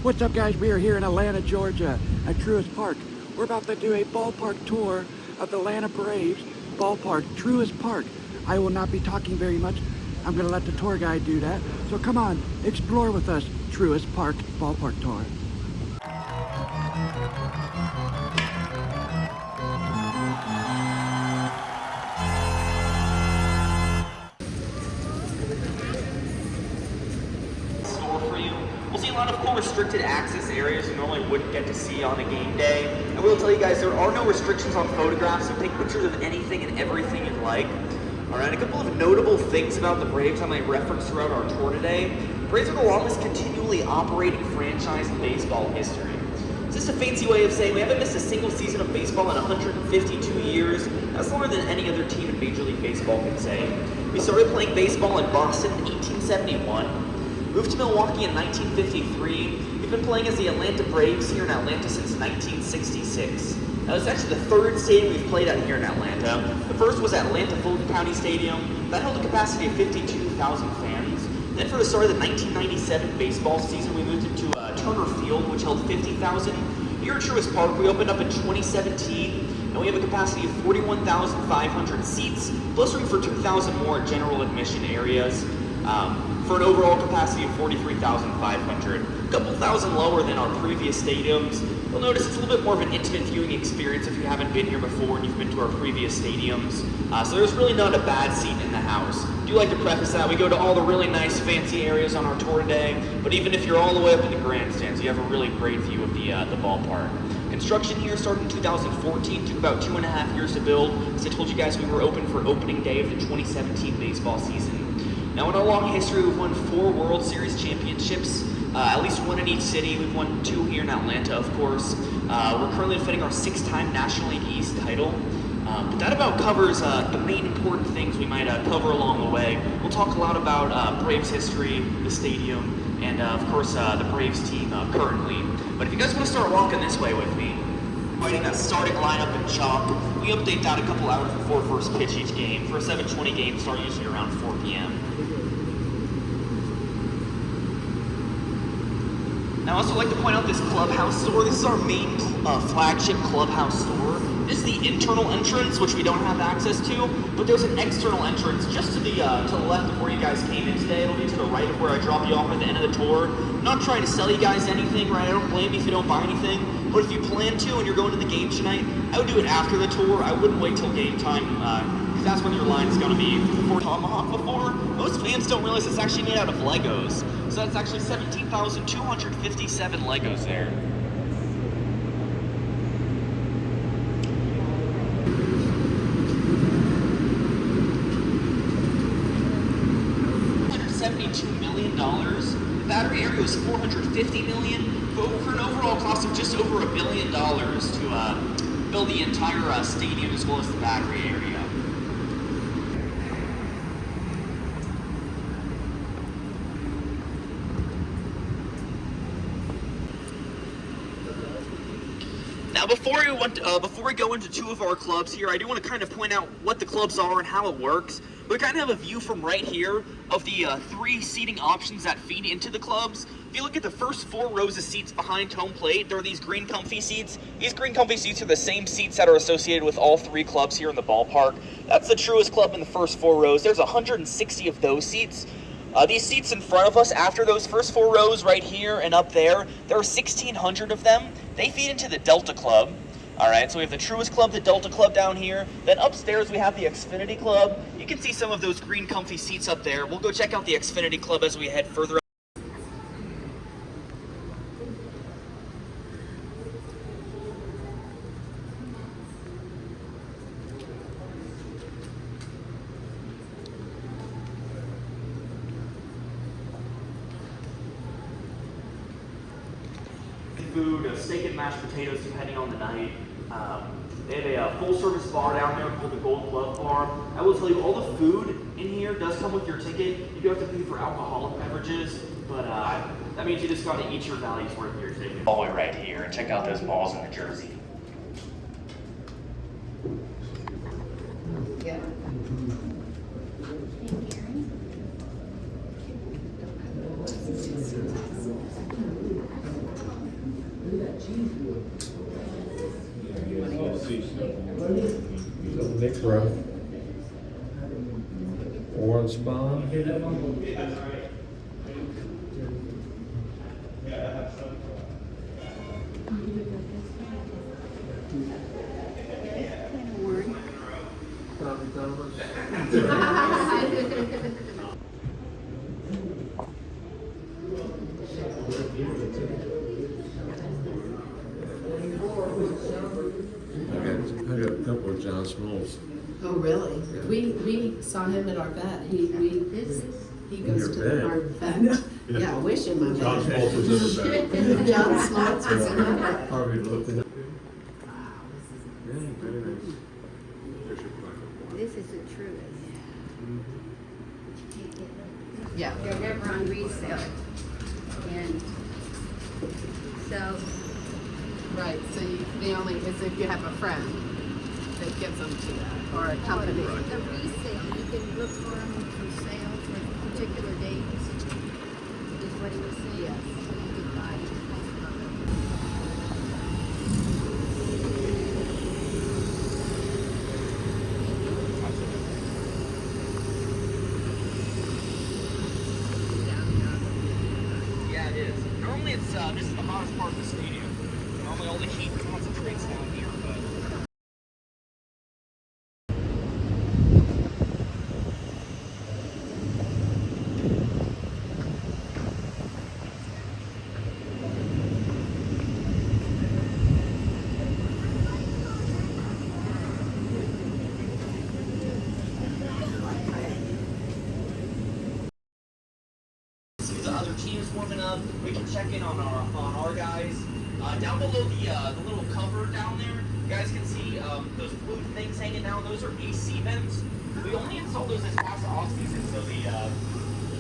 What's up, guys? We are here in Atlanta, Georgia at Truist Park. We're about to do a ballpark tour of the Atlanta Braves ballpark, Truist Park. I will not be talking very much. I'm going to let the tour guide do that. So come on, explore with us, Truist Park ballpark tour. We'll see a lot of cool restricted access areas you normally wouldn't get to see on a game day. I will tell you guys, there are no restrictions on photographs, so take pictures of anything and everything you'd like. Alright, a couple of notable things about the Braves I might reference throughout our tour today. Braves are the longest continually operating franchise in baseball history. It's just a fancy way of saying we haven't missed a single season of baseball in 152 years. That's longer than any other team in Major League Baseball can say. We started playing baseball in Boston in 1871. Moved to Milwaukee in 1953. We've been playing as the Atlanta Braves here in Atlanta since 1966. Now, it's actually the third stadium we've played at here in Atlanta. The first was Atlanta Fulton County Stadium. That held a capacity of 52,000 fans. Then for the start of the 1997 baseball season, we moved into Turner Field, which held 50,000. Here at Truist Park, we opened up in 2017, and we have a capacity of 41,500 seats, plus room for 2,000 more general admission areas. For an overall capacity of 43,500, a couple thousand lower than our previous stadiums. You'll notice it's a little bit more of an intimate viewing experience if you haven't been here before and you've been to our previous stadiums. So there's really not a bad seat in the house. I do like to preface that we go to all the really nice fancy areas on our tour today, but even if you're all the way up in the grandstands, you have a really great view of the ballpark. Construction here started in 2014, took about 2.5 years to build. As I told you guys, we were open for opening day of the 2017 baseball season. Now, in our long history, we've won 4 World Series championships, at least 1 in each city. We've won 2 here in Atlanta, of course. We're currently defending our 6th-time National League East title. But that about covers the main important things we might cover along the way. We'll talk a lot about Braves history, the stadium, and of course the Braves team currently. But if you guys want to start walking this way with me, fighting that starting lineup in chalk, we update that a couple hours before first pitch each game. For a 7:20 game, start usually around 4 p.m. Now, I also like to point out this Clubhouse store. This is our main flagship Clubhouse store. This is the internal entrance, which we don't have access to, but there's an external entrance just to the left of where you guys came in today. It'll be to the right of where I drop you off at the end of the tour. I'm not trying to sell you guys anything, right? I don't blame you if you don't buy anything, but if you plan to and you're going to the game tonight, I would do it after the tour. I wouldn't wait till game time, because that's when your line is going to be before Tomahawk before. Most fans don't realize it's actually made out of Legos. So that's actually 17,257 Legos there. $172 million. The battery area was $450 million for an overall cost of just over $1 billion to build the entire stadium as well as the battery area. Now, before we go into 2 of our clubs here, I do want to kind of point out what the clubs are and how it works. We kind of have a view from right here of the 3 seating options that feed into the clubs. If you look at the first 4 rows of seats behind home plate, there are these green comfy seats. These green comfy seats are the same seats that are associated with all 3 clubs here in the ballpark. That's the Truist Club in the first 4 rows. There's 160 of those seats. These seats in front of us, after those first 4 rows right here and up there, there are 1,600 of them. They feed into the Delta Club. Alright, so we have the Truist Club, the Delta Club down here. Then upstairs we have the Xfinity Club. You can see some of those green comfy seats up there. We'll go check out the Xfinity Club as we head further. Food, steak and mashed potatoes depending on the night. They have a full-service bar down there called the Gold Glove Bar. I will tell you, all the food in here does come with your ticket. You do have to pay for alcoholic beverages, but that means you just got to eat your values worth of your ticket. All the way right here, and check out those balls in the jersey. Yeah. 8th row. One spot. I got a couple of John Smoltz. Oh, really? We saw him at our vet. He goes Your to vet? our vet. Yeah, I wish him my John vet. Smoltz was in the back. John Smoltz was in our vet. Harvey looked it up. This is the Truist. Yeah. They're never on resale. And so, Right, so the only is if you have a friend that gives them to that, or a company. the resale, you can look for them for sale for particular dates, is what he was saying. Yes. So you could buy it. Yeah, it is. Normally it's, this is the hottest part of the stadium. Normally all the heat concentrates down here, but... See the other teams warming up. We can check in on our guys. Down below the little cover down there, you guys can see those blue things hanging down. Those are AC vents. We only installed those this past off season, so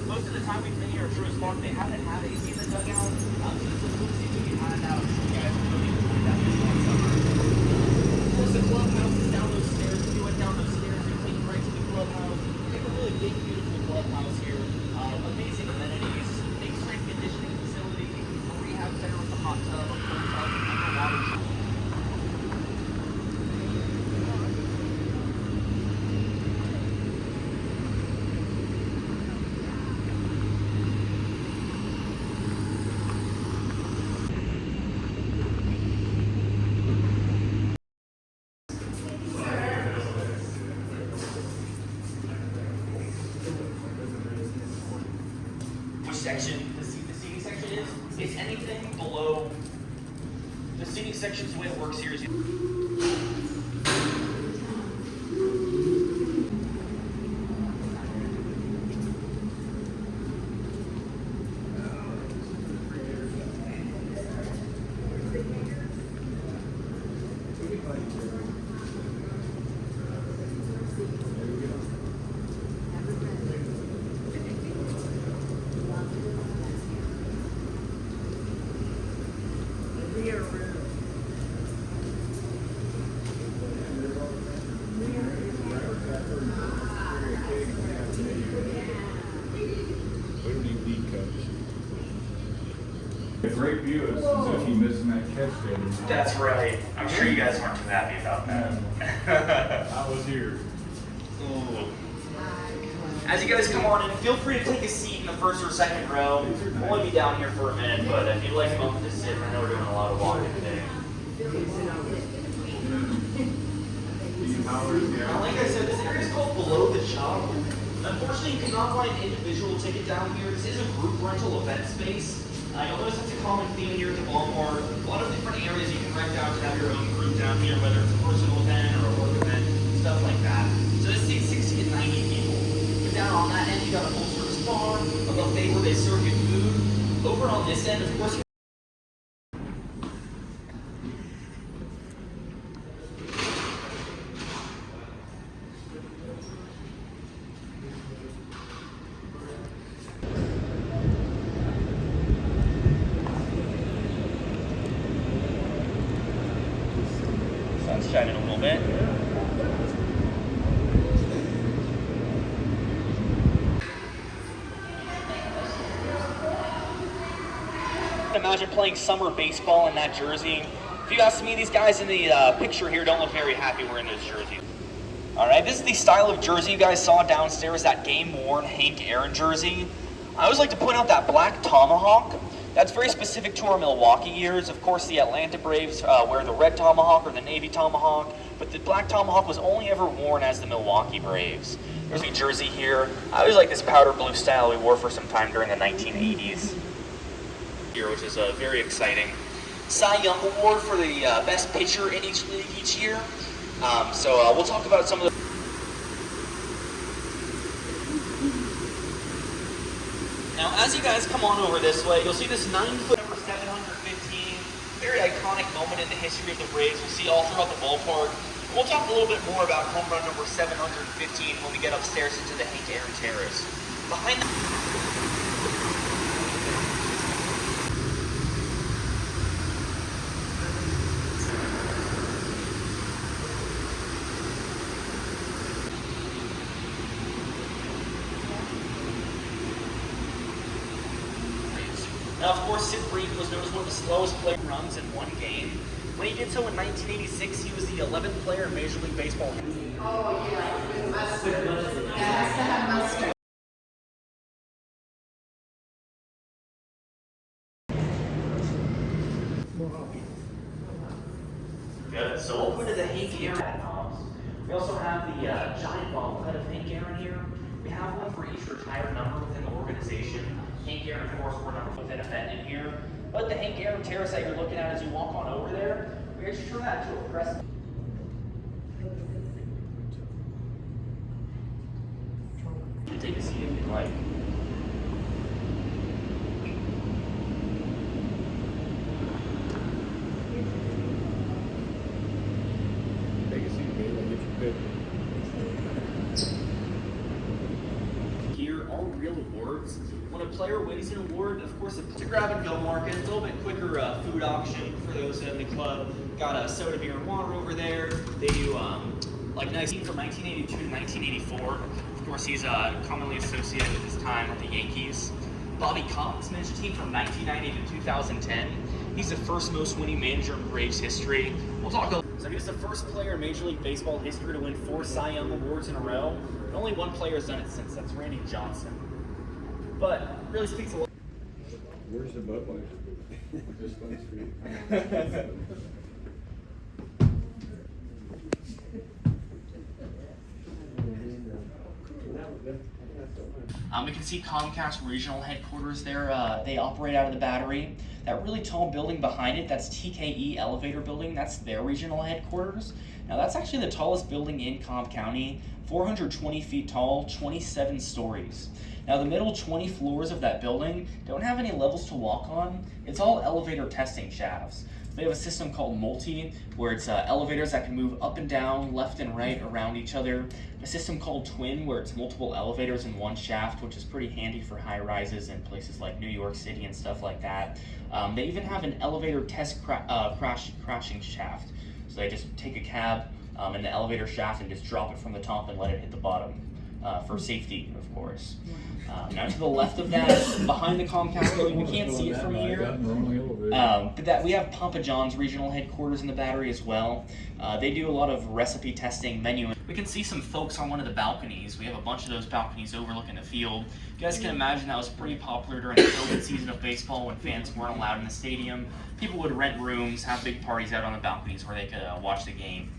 most of the time we've been here at Truist Park, they haven't had AC in the dugout. So this is cool to see if we can find out. You guys can really enjoy that this one summer. Of course, the clubhouse is down those stairs. If you went down those stairs, you came right to the clubhouse. We have a really big, beautiful clubhouse here. Amazing amenities, a strength conditioning facility, a rehab center with a hot tub, a cold tub, underwater. Which section the seating section is? It's anything below the seating section's the way it works here is A great view is as if you missed that catch there. That's right. I'm sure you guys weren't too happy about that. I was here. As you guys come on in, feel free to take a seat in the first or second row. We'll only be down here for a minute, but if you'd like both to sit, I know we're doing a lot of walking today. Like I said, this area is called Below the Chop. Unfortunately, you cannot find an individual ticket down here. This is a group rental event space. You'll notice it's a common theme here at the ballpark. A lot of different areas you can rent out to have your own group down here, whether it's a personal event or a work event, stuff like that. So this seats 60 to 90 people. But down on that end, you got a full service bar, a buffet where they serve you food. Over on this end, of course, sun's shining a little bit. Imagine playing summer baseball in that jersey. If you ask me, these guys in the picture here don't look very happy wearing those jerseys. All right, this is the style of jersey you guys saw downstairs, that game-worn Hank Aaron jersey. I always like to point out that black tomahawk. That's very specific to our Milwaukee years. Of course, the Atlanta Braves wear the red tomahawk or the navy tomahawk, but the black tomahawk was only ever worn as the Milwaukee Braves. There's a jersey here. I always like this powder blue style we wore for some time during the 1980s. Here, which is very exciting. Cy Young Award for the best pitcher in each league each year. So we'll talk about some of the... Now, as you guys come on over this way, you'll see this 9-foot number 715, very iconic moment in the history of the Braves. We'll see all throughout the ballpark. We'll talk a little bit more about home run number 715 when we get upstairs into the Hank Aaron Terrace. Behind the... Now, of course, Sid Breeden was known as one of the slowest player runs in one game. When he did so in 1986, he was the 11th player in Major League Baseball. Oh, yeah, with mustard. It has to have mustard. Good. So we'll put it the Hank Aaron. We also have the giant bobblehead of Hank Aaron here. We have one for each retired number within the organization. Hank Aaron, of course, we're number within event in here. But the Hank Aaron Terrace that you're looking at as you walk on over there, we actually turn that into a press. Take a seat if you'd like. Take a seat, babe. I'll get you picked. Here, all real awards. When a player wins an award, of course, it's a grab-and-go market. It's a little bit quicker food option for those in the club. Got a soda, beer, and water over there. They do like nice from 1982 to 1984. Of course, he's commonly associated with his time with the Yankees. Bobby Cox managed a team from 1990 to 2010. He's the first most winning manager in Braves history. We'll talk. So he was the first player in Major League Baseball history to win 4 Cy Young Awards in a row. And only one player has done it since. That's Randy Johnson. But really speaks a lot. Where's the Budweiser? Just on the street. We can see Comcast regional headquarters there. They operate out of the Battery. That really tall building behind it, that's TKE Elevator Building. That's their regional headquarters. Now that's actually the tallest building in Cobb County, 420 feet tall, 27 stories. Now the middle 20 floors of that building don't have any levels to walk on. It's all elevator testing shafts. They have a system called Multi, where it's elevators that can move up and down, left and right around each other. A system called Twin, where it's multiple elevators in one shaft, which is pretty handy for high rises in places like New York City and stuff like that. They even have an elevator test crashing shaft. So they just take a cab in the elevator shaft and just drop it from the top and let it hit the bottom for safety, of course. Now to the left of that, behind the Comcast building, we can't see it from here, but that we have Papa John's regional headquarters in the Battery as well. They do a lot of recipe testing, menu. We can see some folks on one of the balconies. We have a bunch of those balconies overlooking the field. You guys can imagine that was pretty popular during the COVID season of baseball when fans weren't allowed in the stadium. People would rent rooms, have big parties out on the balconies where they could watch the game.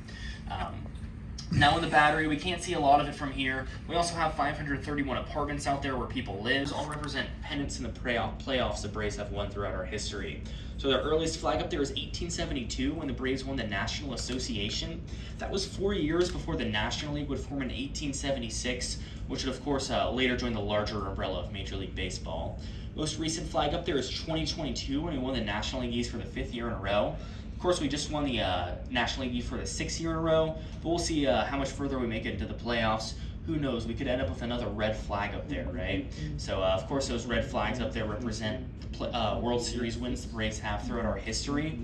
Now in the Battery, we can't see a lot of it from here. We also have 531 apartments out there where people live. Those all represent pennants in the playoffs the Braves have won throughout our history. So their earliest flag up there is 1872 when the Braves won the National Association. That was 4 years before the National League would form in 1876, which would of course later join the larger umbrella of Major League Baseball. Most recent flag up there is 2022 when we won the National League East for the 5th year in a row. Of course, we just won the National League East for the 6th year in a row, but we'll see how much further we make it into the playoffs. Who knows? We could end up with another red flag up there, right? So, of course, those red flags up there represent World Series wins the Braves have throughout our history.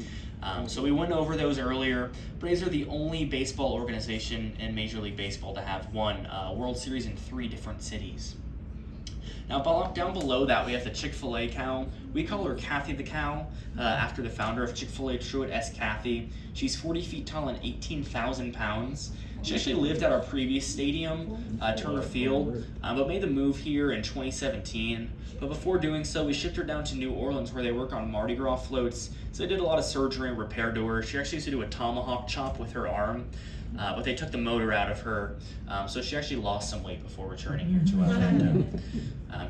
So we went over those earlier. Braves are the only baseball organization in Major League Baseball to have won World Series in 3 different cities. Now down below that we have the Chick-fil-A cow. We call her Kathy the cow, after the founder of Chick-fil-A, Truist S. Kathy. She's 40 feet tall and 18,000 pounds. She actually lived at our previous stadium, Turner Field, but made the move here in 2017. But before doing so, we shipped her down to New Orleans where they work on Mardi Gras floats. So they did a lot of surgery and repair to her. She actually used to do a tomahawk chop with her arm, but they took the motor out of her. So she actually lost some weight before returning here to Orlando.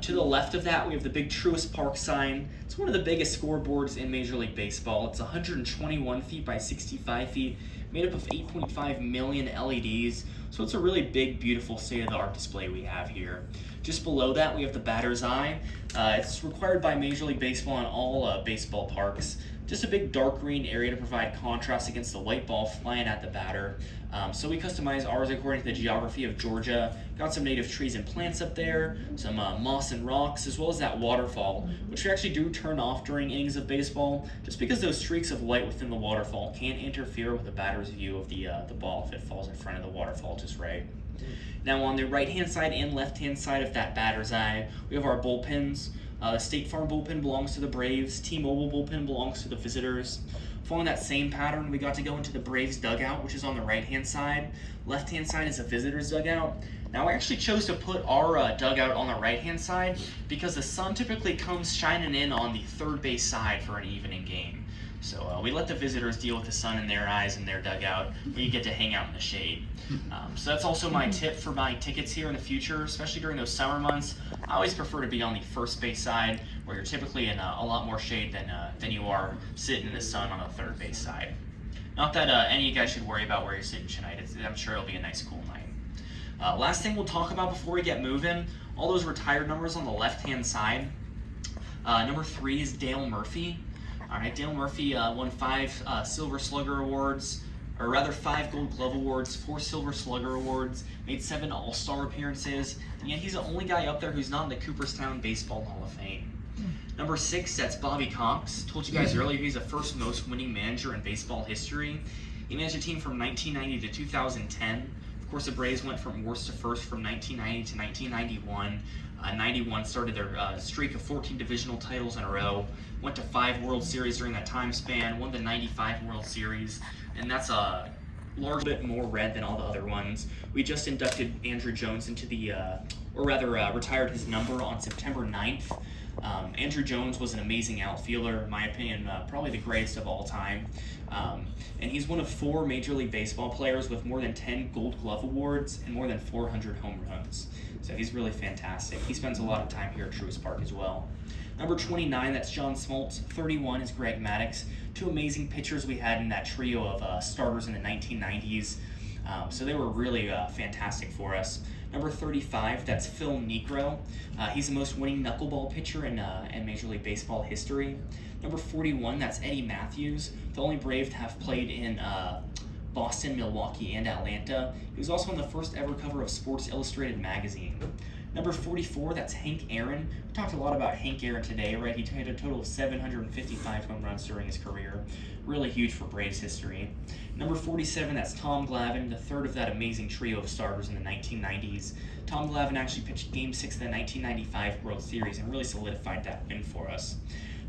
To the left of that, we have the big Truist Park sign. It's one of the biggest scoreboards in Major League Baseball. It's 121 feet by 65 feet, made up of 8.5 million LEDs. So it's a really big, beautiful state-of-the-art display we have here. Just below that, we have the batter's eye. It's required by Major League Baseball in all baseball parks. Just a big dark green area to provide contrast against the white ball flying at the batter. So we customized ours according to the geography of Georgia. Got some native trees and plants up there, some moss and rocks, as well as that waterfall, which we actually do turn off during innings of baseball, just because those streaks of light within the waterfall can interfere with the batter's view of the ball if it falls in front of the waterfall just right. Now on the right-hand side and left-hand side of that batter's eye, we have our bullpens. The State Farm bullpen belongs to the Braves. T-Mobile bullpen belongs to the visitors. Following that same pattern, we got to go into the Braves dugout, which is on the right-hand side. Left-hand side is a visitor's dugout. Now I actually chose to put our dugout on the right-hand side because the sun typically comes shining in on the third base side for an evening game. So we let the visitors deal with the sun in their eyes in their dugout, where you get to hang out in the shade. So that's also my tip for buying tickets here in the future, especially during those summer months. I always prefer to be on the first base side, where you're typically in a lot more shade than you are sitting in the sun on the third base side. Not that any of you guys should worry about where you're sitting tonight. I'm sure it'll be a nice, cool night. Last thing we'll talk about before we get moving, all those retired numbers on the left-hand side. Number 3 is Dale Murphy. All right, Dale Murphy won 5 Silver Slugger Awards, or rather 5 Gold Glove Awards, 4 Silver Slugger Awards, made 7 All-Star appearances, and yet he's the only guy up there who's not in the Cooperstown Baseball Hall of Fame. Number 6, that's Bobby Cox. Told you guys earlier he's the first most winning manager in baseball history. He managed a team from 1990 to 2010. Of course, the Braves went from worst to first from 1990 to 1991. 91 started their streak of 14 divisional titles in a row. Went to 5 World Series during that time span. Won the 95 World Series, and that's a large bit more red than all the other ones. We just inducted Andrew Jones into the, retired his number on September 9th. Andrew Jones was an amazing outfielder, in my opinion, probably the greatest of all time. And he's one of 4 Major League Baseball players with more than 10 Gold Glove Awards and more than 400 home runs. So he's really fantastic. He spends a lot of time here at Truist Park as well. Number 29, that's John Smoltz. 31 is Greg Maddux. 2 amazing pitchers we had in that trio of starters in the 1990s. So they were really fantastic for us. Number 35, that's Phil Niekro. He's the most winning knuckleball pitcher in Major League Baseball history. Number 41, that's Eddie Matthews, the only Brave to have played in Boston, Milwaukee, and Atlanta. He was also on the first ever cover of Sports Illustrated magazine. Number 44, that's Hank Aaron. We talked a lot about Hank Aaron today, right? He had a total of 755 home runs during his career. Really huge for Braves history. Number 47, that's Tom Glavine, the third of that amazing trio of starters in the 1990s. Tom Glavine actually pitched Game 6 of the 1995 World Series and really solidified that win for us.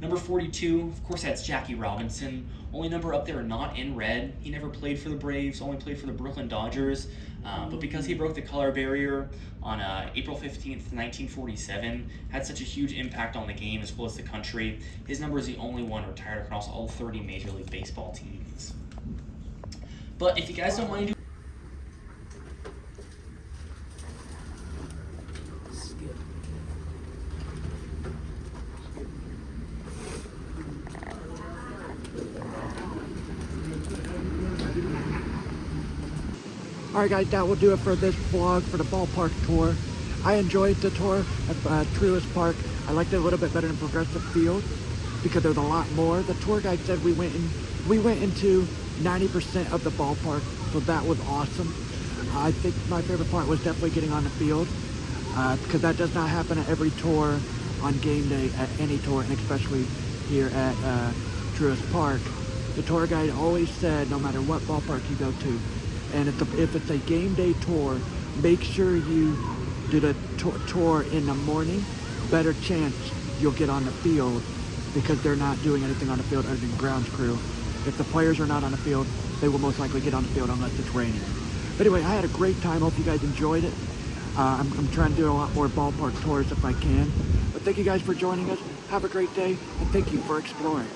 Number 42, of course, that's Jackie Robinson. Only number up there not in red. He never played for the Braves, only played for the Brooklyn Dodgers. But because he broke the color barrier on April 15th, 1947, had such a huge impact on the game as well as the country, his number is the only one retired across all 30 Major League Baseball teams. But if you guys don't mind, Alright guys, that will do it for this vlog for the ballpark tour. I enjoyed the tour at Truist Park. I liked it a little bit better than Progressive Field because there's a lot more. The tour guide said we went into 90% of the ballpark, so that was awesome. I think my favorite part was definitely getting on the field because that does not happen at every tour on game day at any tour, and especially here at Truist Park. The tour guide always said no matter what ballpark you go to, and if it's a game day tour, make sure you do the tour in the morning. Better chance you'll get on the field because they're not doing anything on the field other than grounds crew. If the players are not on the field, they will most likely get on the field unless it's raining. But anyway, I had a great time. Hope you guys enjoyed it. I'm trying to do a lot more ballpark tours if I can. But thank you guys for joining us. Have a great day, and thank you for exploring.